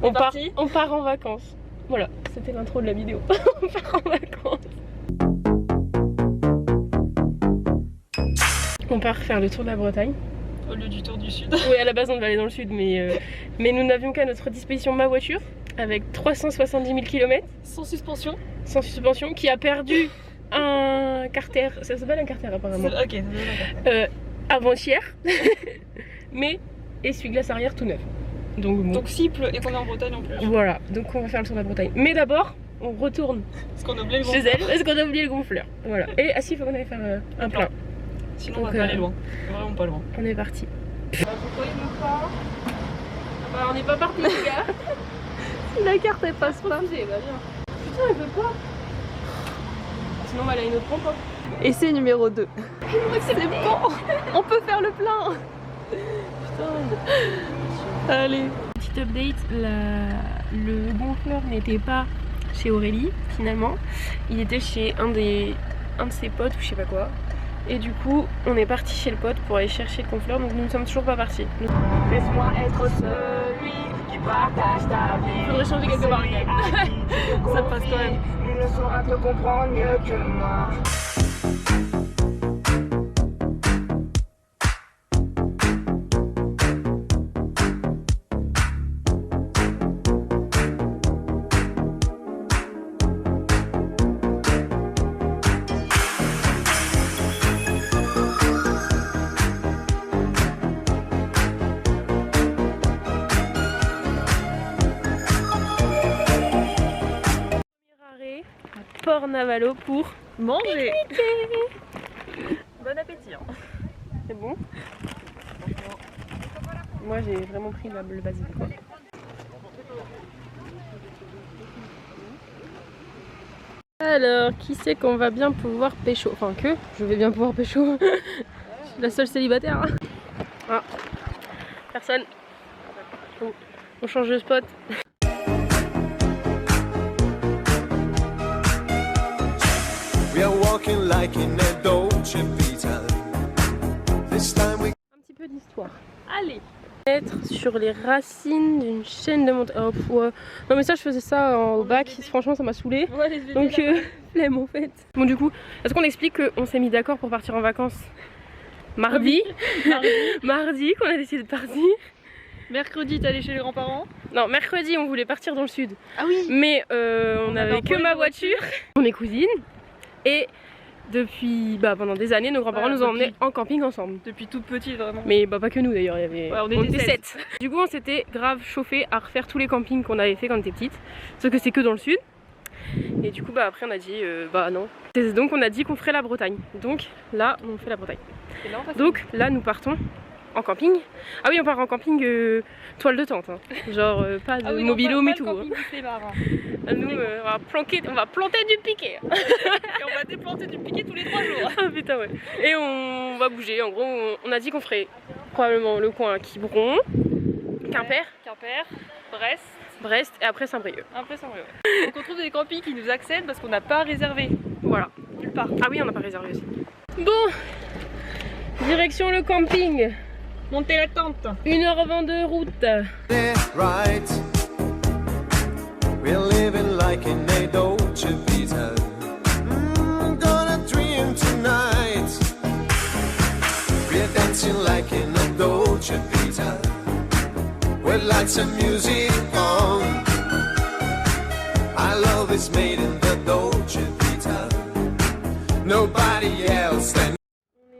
On part en vacances. Voilà, c'était l'intro de la vidéo. On part en vacances. On part faire le tour de la Bretagne. Au lieu du tour du sud. Oui, à la base on devait aller dans le sud, mais nous n'avions qu'à notre disposition ma voiture avec 370 000 km. Sans suspension. Sans suspension, qui a perdu un carter. Ça s'appelle un carter apparemment. Ok, avant-hier. Mais essuie-glace arrière tout neuf. Donc bon. Donc s'il pleut et qu'on est en Bretagne en plus. Voilà, donc on va faire le tour de la Bretagne. Mais d'abord, on retourne Parce qu'on a oublié le chez elle, parce qu'on a oublié le gonfleur. Voilà. Et ah si, il faut qu'on aille faire un plein. Sinon donc, on va pas aller loin. Vraiment pas loin. On est parti. On n'est pas parti les gars. La carte elle passe pas. Refusé, bah viens. Putain, elle veut pas. Sinon on va aller à une autre pompe. Essai numéro 2. C'est bon. On peut faire le plein. Putain. Allez. Petite update, le gonfleur n'était pas chez Aurélie finalement. Il était chez un de ses potes ou je sais pas quoi. Et du coup, on est parti chez le pote pour aller chercher le gonfleur, donc nous ne sommes toujours pas partis. Laisse-moi être celui qui partage ta vie. Il faudrait changer quelque part quand même. Ça passe quand même. Il ne saura te comprendre mieux que moi. Port-Navalo pour manger. Bon appétit. Hein. C'est bon. Moi j'ai vraiment pris le basique quoi. Alors, qui c'est qu'on va bien pouvoir pécho? Enfin que je vais bien pouvoir pécho. Je suis la seule célibataire. Hein. Ah. Personne. On change de spot. We are walking like in a Dolce Vita. This time we... Un petit peu d'histoire. Allez. Être sur les racines d'une chaîne de montagne. Oh, ouais. Non mais ça je faisais ça au bac. Franchement ça m'a saoulée. Ouais, donc flemme en fait. Bon du coup, est-ce qu'on explique qu'on s'est mis d'accord pour partir en vacances mardi. Mardi qu'on a décidé de partir. Mercredi t'es allé chez les grands-parents. Non, mercredi on voulait partir dans le sud. Ah oui. Mais on avait que ma voiture, mes cousines. Et depuis pendant des années, nos grands-parents nous ont emmenés en camping ensemble. Depuis toute petite vraiment. Mais pas que nous d'ailleurs, il y avait... Ouais, on était 7. Du coup on s'était grave chauffé à refaire tous les campings qu'on avait fait quand on était petite. Sauf que c'est que dans le sud. Et du coup après on a dit non. Donc on a dit qu'on ferait la Bretagne. Donc là on fait la Bretagne. Donc là nous partons en camping. Ah oui on part en camping toile de tente. Hein. Genre pas de mobil-home et tout. Hein. Nous on va planter du piquet. Et on va déplanter du piquet tous les 3 jours. Ah putain ouais. Et on va bouger. En gros on a dit qu'on ferait probablement le coin Quiberon, Quimper, Brest et après Saint-Brieuc. Après Saint-Brieuc. Donc on trouve des campings qui nous accèdent parce qu'on n'a pas réservé. Voilà. Nulle part. Ah oui on n'a pas réservé aussi. Bon, direction le camping. Montez la tente. 1h20 de route. Right. We're living like in a Dolce Vita. Gonna dream tonight. We're dancing like in a Dolce Vita. With lights and music on. Our love is made in the Dolce Vita. Nobody else than...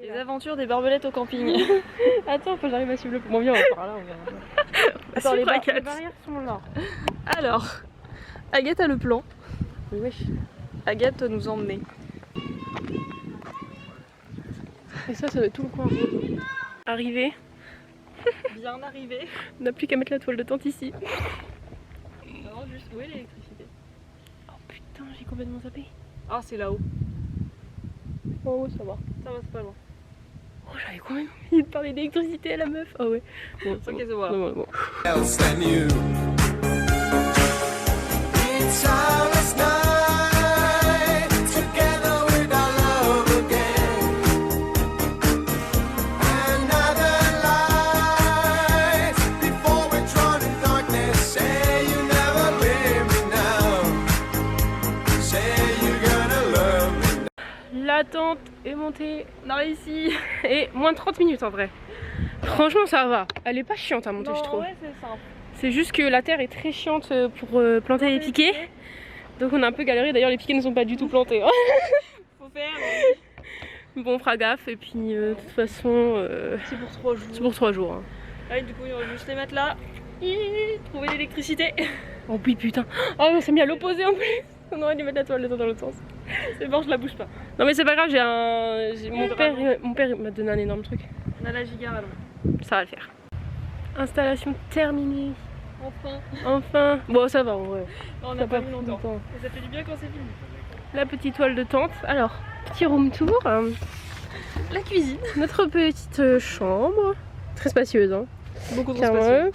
Les aventures des barbelettes au camping. Attends, faut que j'arrive à suivre le... Bon viens, on va par là, on verra. Attends, les barrières sont là. Alors, Agathe a le plan. Wesh. Agathe doit nous emmener. Et ça va être tout le coin. Arrivé. Bien arrivé. On n'a plus qu'à mettre la toile de tente ici. Non, juste où est l'électricité? Oh putain, j'ai complètement zappé. Ah, c'est là-haut. Oh ouais, ça va. Ça va, c'est pas loin. Oh, j'avais quand même envie de parler d'électricité à la meuf. Ah ouais. Bon, c'est ok, c'est bon. Bon. else than you. It's ours night, together with our love again. Another light before we're drawn in darkness. Say La tente est montée. On a réussi. Et moins de 30 minutes en vrai. Franchement ça va. Elle est pas chiante à monter je trouve. Ouais, c'est simple. C'est juste que la terre est très chiante pour planter les piquets. Donc on a un peu galéré. D'ailleurs les piquets ne sont pas du tout plantés. Hein. Faut faire. Bon on fera gaffe et puis de toute façon C'est pour 3 jours. c'est pour 3 jours. Hein. Allez, du coup, il va juste les mettre là. Et trouver l'électricité. Oh oui putain. Oh on s'est mis à l'opposé en plus. On aurait dû mettre la toile de temps dans l'autre sens. C'est bon, je la bouge pas. Non mais c'est pas grave, mon père il m'a donné un énorme truc. On a la giga à Ça va le faire. Installation terminée. Enfin. Enfin. Bon ça va en vrai. Non, on Ça n'a pas pris mis longtemps. Et ça fait du bien quand c'est fini. La petite toile de tente. Alors, petit room tour. La cuisine. Notre petite chambre. Très spacieuse hein. Beaucoup trop Clairement. spacieux.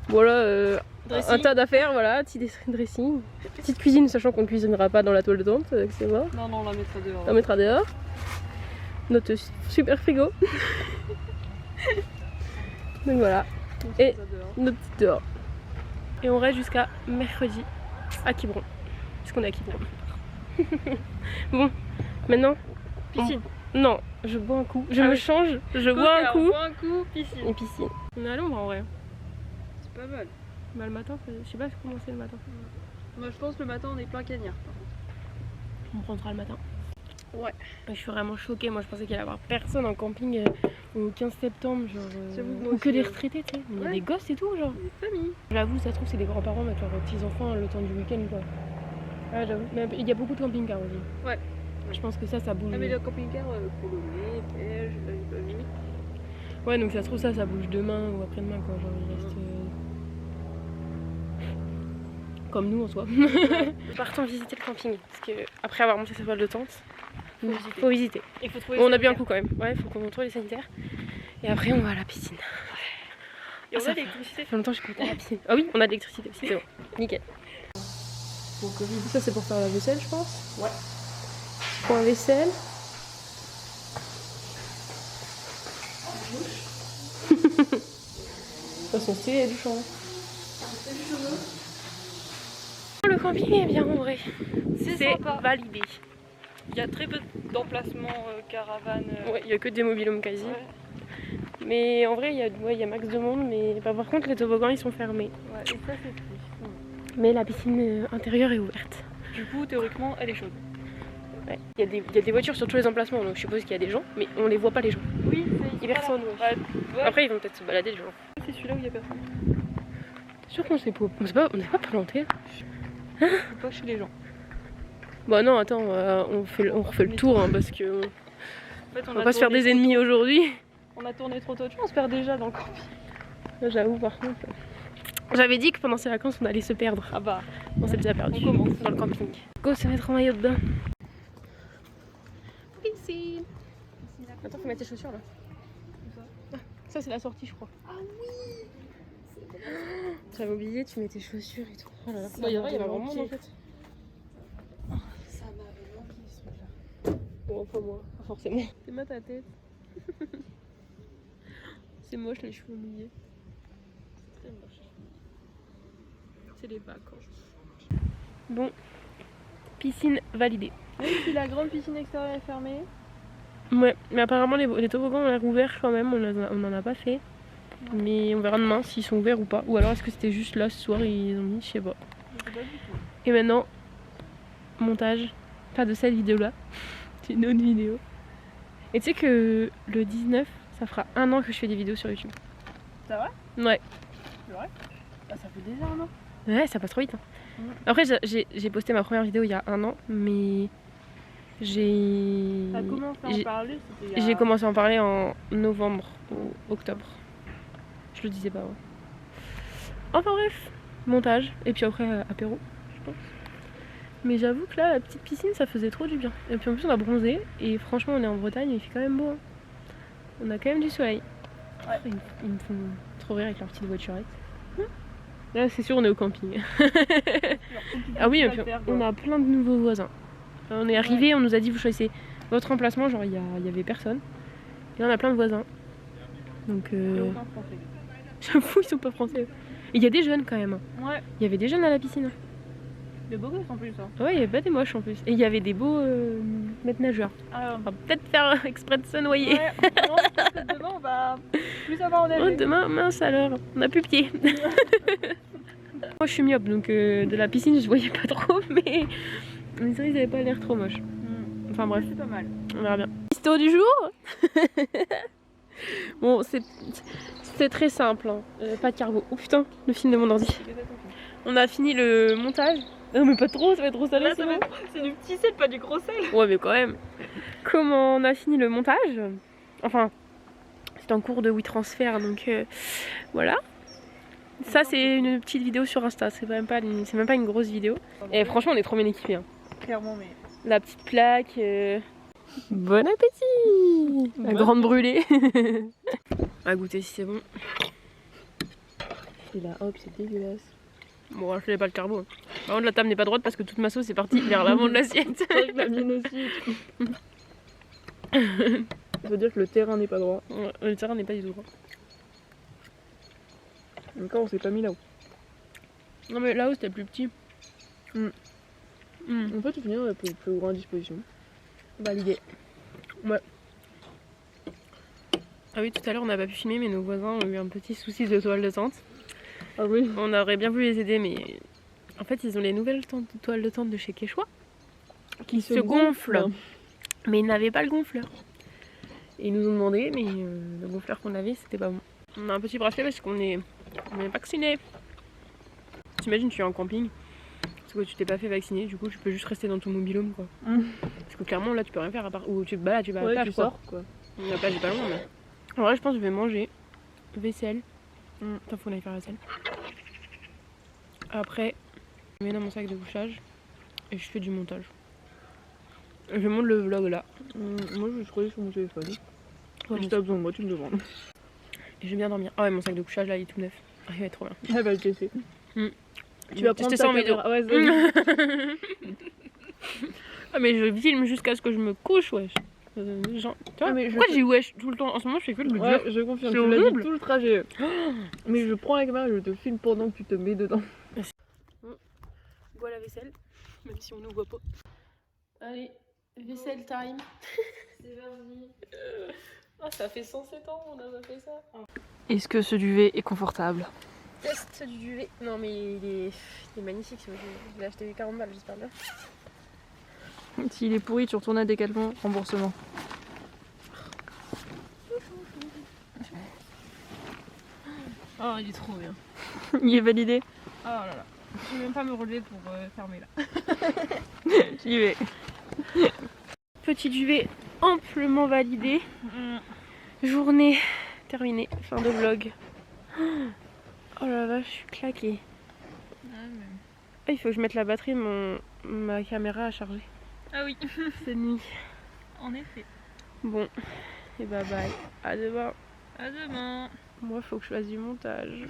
Voilà, un Dressing. tas d'affaires, voilà, petit dressing. Petite cuisine, sachant qu'on ne cuisinera pas dans la toile de tente, c'est bon. Non, non, on la mettra dehors. On la mettra dehors. Notre super frigo. Donc voilà, et notre petite dehors. Et on reste jusqu'à mercredi à Quiberon. Puisqu'on est à Quiberon. Bon, maintenant. Piscine. Non, je bois un coup. Je Ah me oui. change, je Coca, bois un on coup. boit un coup, piscine. Et piscine. On est à l'ombre en vrai. C'est pas mal. Bah le matin, je sais pas comment c'est le matin. Moi, je pense que le matin, on est plein cagnard. On prendra le matin. Ouais. Je suis vraiment choquée. Moi, je pensais qu'il allait y avoir personne en camping au 15 septembre. Genre, J'avoue que moi ou que aussi, des retraités, tu sais. Mais il y a Ouais. des gosses et tout, genre. Les familles. J'avoue, ça se trouve, c'est des grands-parents mettre leurs petits-enfants le temps du week-end, quoi. Ouais, j'avoue. Mais il y a beaucoup de camping-cars aussi. Ouais. Je pense que ça bouge. Ah, mais le camping-car, Polonais, Belge, là, j'ai pas vu. Ouais, donc ça se trouve, ça bouge demain ou après-demain, quoi. Genre, il reste. Comme nous en soi. Partons visiter le camping. Parce que après avoir monté sa toile de tente, faut visiter. Il faut trouver Bon, on a bien un coup quand même. Ouais, faut qu'on trouve les sanitaires. Et après, on va à la piscine. Et on ça a l'électricité. Ça fait longtemps que je comptais à la piscine. Ah oui, on a de l'électricité aussi, c'est bon. Nickel. Donc, ça, c'est pour faire la vaisselle, je pense. Ouais. Pour la vaisselle. Ça sont stylés les douches en vrai. Le camping est bien en vrai. C'est C'est sympa. validé. Il y a très peu d'emplacements caravanes. Ouais, il n'y a que des mobilhomes quasi. Ouais. Mais en vrai, il y a max de monde. Mais bah, par contre, les toboggans ils sont fermés. Ouais, et ça, c'est triste. Mais la piscine intérieure est ouverte. Du coup, théoriquement, elle est chaude. Ouais. Il y a des voitures sur tous les emplacements, donc je suppose qu'il y a des gens, mais on les voit pas les gens. Oui, Il y a personne. Ouais. Ouais. Après, ils vont peut-être se balader les gens. C'est celui-là où il y a personne. C'est sûr qu'on s'est pas planté. Faut pas chez les gens. Bah non, attends, on refait le tour hein, parce que En fait, on va pas se faire des ennemis aujourd'hui. On a tourné trop tôt. On se perd déjà dans le camping. J'avoue, par contre. J'avais dit que pendant ces vacances, on allait se perdre. Ah bah. On s'est déjà perdu On commence. dans le camping. Go se mettre en maillot de bain. Piscine. Attends, faut mettre tes chaussures là. Ah, ça, c'est la sortie, je crois. Ah oui. J'avais oublié, tu mets tes chaussures et tout. Oh là là. Bah, il y en a vraiment en fait. Ça m'avait manqué ce truc-là. Bon, pas moi, pas forcément. C'est ma ta tête. C'est moche les cheveux mouillés. C'est moche. C'est les vacances. Bon, piscine validée. Oui, puis la grande piscine extérieure est fermée. Ouais, mais apparemment les toboggans ont l'air ouverts quand même, on n'en a pas fait. Mais on verra demain s'ils sont ouverts ou pas. Ou alors est-ce que c'était juste là ce soir ils ont mis, je sais pas. Je sais pas du tout. Et maintenant, montage, pas de cette vidéo là, c'est une autre vidéo. Et tu sais que le 19, ça fera 1 an que je fais des vidéos sur YouTube. C'est vrai? Ouais. C'est vrai? Bah, ça fait déjà un an. Ouais, ça passe trop vite. Hein. Après, j'ai posté ma première vidéo il y a 1 an, mais T'as commencé à en parler, c'était il y a... j'ai commencé à en parler en novembre ou octobre. Je le disais pas, ouais. Enfin bref, montage, et puis après apéro, je pense. Mais j'avoue que là, la petite piscine, ça faisait trop du bien. Et puis en plus, on a bronzé, et franchement, on est en Bretagne, il fait quand même beau. Hein. On a quand même du soleil. Ouais. Ils me font trop rire avec leur petite voiturette. Là, c'est sûr, on est au camping. Ah oui, et puis on a plein de nouveaux voisins. On est arrivé, on nous a dit vous choisissez votre emplacement, genre il y avait personne. Et là on a plein de voisins. Donc j'avoue ils sont pas français. Et il y a des jeunes quand même. Ouais. Il y avait des jeunes à la piscine. Des beaux gosses en plus. Hein. Ouais, il y avait pas des moches en plus. Et il y avait des beaux maîtres nageurs. Alors, On va peut-être faire exprès de se noyer. ouais, non, parce que demain on va plus savoir en Oh, nager. demain, mince alors, on a plus pied. Moi je suis myope donc de la piscine je voyais pas trop, mais c'est vrai ils avaient pas l'air trop moches. Enfin bref, C'est pas mal. on verra bien. Histoire du jour. Bon, c'était très simple, hein. Pas de carbo. Oh putain, le film de mon ordi. On a fini le montage. Non mais pas trop, ça va être trop salé Là, sinon. c'est du petit sel, pas du gros sel. Ouais mais quand même. Comment on a fini le montage? Enfin, c'est en cours de WeTransfer donc voilà. Ça c'est une petite vidéo sur Insta, c'est même pas une grosse vidéo. Et franchement on est trop bien équipés. Hein. Clairement, mais. La petite plaque. Bon appétit. La grande brûlée. À goûter si c'est bon. Et là hop c'est dégueulasse. Bon je fais pas le carbo. Par contre la table n'est pas droite parce que toute ma sauce est partie vers l'avant de l'assiette. C'est vrai que la mienne aussi. Ça veut dire que le terrain n'est pas droit. Ouais, le terrain n'est pas du tout droit. Encore on s'est pas mis là-haut. Non mais là-haut c'était plus petit. En fait, au final, on a plus grand à disposition. Validé. Ouais. Ah oui, tout à l'heure on n'a pas pu filmer, mais nos voisins ont eu un petit souci de toile de tente. Ah oui. On aurait bien voulu les aider, mais en fait ils ont les nouvelles toiles de tente de chez Quechua qui se gonflent. Mais ils n'avaient pas le gonfleur. Et ils nous ont demandé, mais le gonfleur qu'on avait c'était pas bon. On a un petit bracelet parce qu'on est vacciné. T'imagines, tu es en camping, parce que tu t'es pas fait vacciner, du coup tu peux juste rester dans ton mobil-home quoi. Parce que clairement là tu peux rien faire à part. Ou tu te balades, tu vas à la plage quoi. quoi. La plage est pas loin mais. En vrai je pense que je vais manger, vaisselle. Attends, faut qu'on aille faire la vaisselle. Après, je mets dans mon sac de couchage et je fais du montage. Je monte le vlog là. Moi, je vais scroller sur mon téléphone. Ouais, Si t'as besoin de moi, tu me demandes. et je vais bien dormir. Ah ouais, mon sac de couchage là il est tout neuf. Ah, il va être trop bien. Elle va le tester. Tu vas prendre tester ta ça en vidéo. caméra. Ouais, vas-y. Ah mais je filme jusqu'à ce que je me couche, wesh. Genre, tu vois, Ah, mais pourquoi j'ai wesh tout le temps? En ce moment je fais que le dire. Ouais, je confirme. C'est Tu l'as dit horrible. tout le trajet. Mais je prends la caméra et je te filme pendant que tu te mets dedans. Bois la vaisselle, même si on nous voit pas. Allez, vaisselle time. C'est parti. Ah, ça fait 107 ans, on a pas fait ça. Est-ce que ce duvet est confortable? Test du duvet. Non mais il est magnifique ce duvet. Je l'ai acheté 40 balles, j'espère bien. S'il est pourri, tu retournes à Decathlon, remboursement. Oh, il est trop bien. Il est validé. Oh là là. Je vais même pas me relever pour fermer là. J'y vais. Petit duvet amplement validé. Journée terminée. Fin de vlog. Oh la vache, je suis claquée. Ah, il faut que je mette la batterie de ma caméra à charger. Ah oui, C'est nuit. en effet. Bon, et bye bye. À demain. À demain. Moi, faut que je fasse du montage.